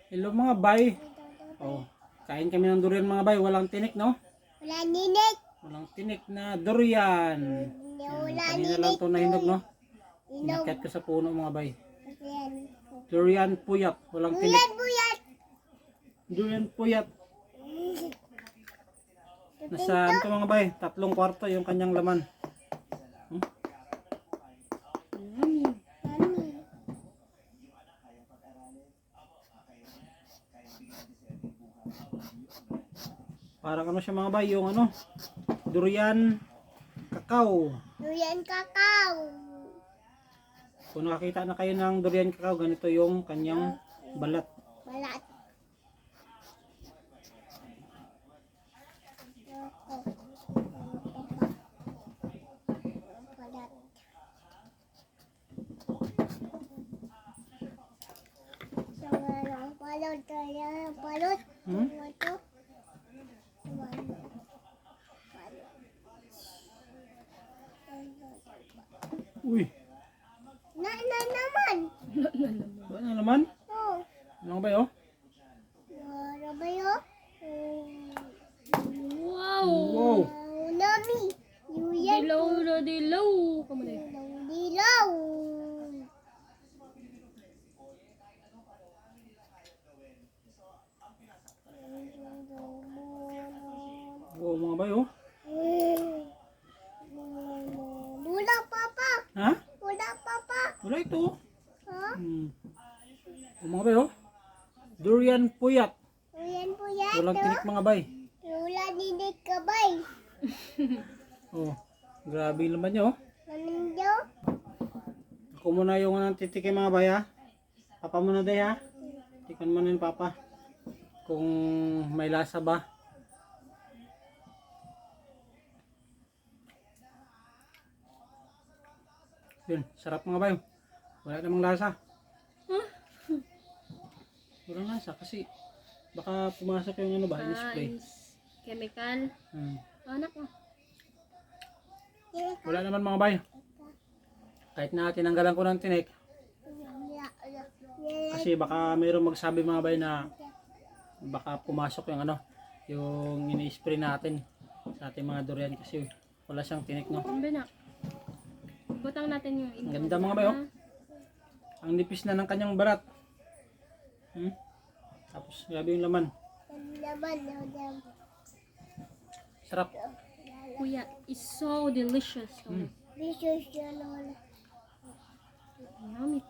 Hello mga bay. Oh, kain kami ng durian mga bay. Walang tinik, no? Wala ninig. Walang tinik na durian. Wala Kanina lang ninig. ito nahinog, no? Inog. Inakyat ko sa puno mga bay. Yan. Durian puyat. Walang tinik. Buyat, buyat. Durian puyat. Nasa ano to mga bay? 3 kwarto yung kanyang laman. Mami. Parang ano siya mga bay? Yung ano? Durian kakao. Durian kakao. Kung nakakita na kayo ng durian kakao, ganito yung kanyang balat. Balat. Balat. Balot. Balot. Hmm? Ito. Uy, Na naman. ba na naman? Oh. Ano ba yun? Ano ba yun? Wow! Wow! Nami. Yuyan. Dilaw na dilaw! Kamu na Dilaw. Wow mga bay, oh. Wala papa. Ha? Wala papa. Wala ito. Ha? Oh, mga bay, oh. Durian puyat. Yan po yan. Walang tinik mga bay. Wala ninig ka bay. Oh, grabe naman niya, oh. Manindo. Ako muna yung unang titikim mga bay, ha. Papa muna day, ha. Tikman mo na yung papa. Kung may lasa ba. Yun, sarap mga bay. Wala namang lasa. Walang lasa kasi baka pumasok yung ano ba, in-spray. chemical. Anak mo. Wala naman mga bay. Kahit na tinanggalan ko ng tinik, kasi baka mayroong magsabi mga bay na baka pumasok yung ano, yung ini-spray natin sa ating mga durian kasi wala siyang tinik, no. Ang binak. Butang natin yung Ang ganda mga bay, oh. Ang nipis na ng kanyang balat. Tapos grabe yung laman. Sarap. Kuya, is so delicious. Yummy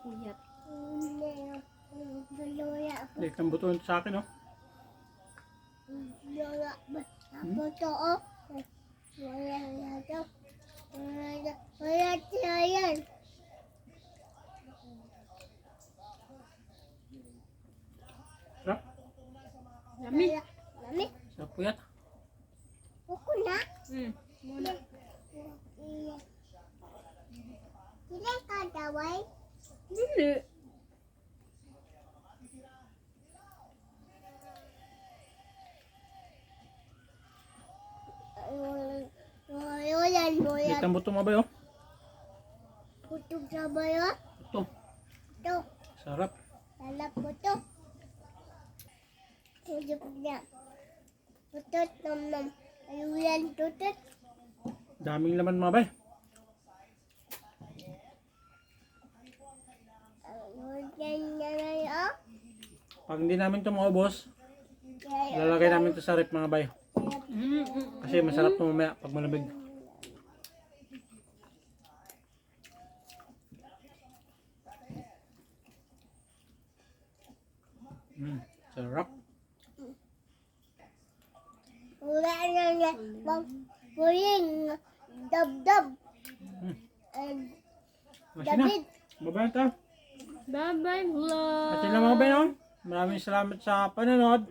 kuya. Lik ng buto sa akin, oh. Sarap. Yummy. Sarap po yan. Muna. Dili. Lik ng buto mga bay, oh. Putok sa bayo. Ito. Ito. Sarap. Lalap putok. Putok niya. Putot nom. Ayulan tutot. Daming laman mga bay. Ayulan niya na yun. Pag hindi namin ito maubos, lalagay namin ito sa rep mga bay. Kasi masarap ito mamaya pag malamig. Sarap. Wala na niya. Puling. Dab-dab. Kasi na. Bye-bye ito. Bye-bye vlog. At yun lang mga bay, no? Maraming salamat sa panonood.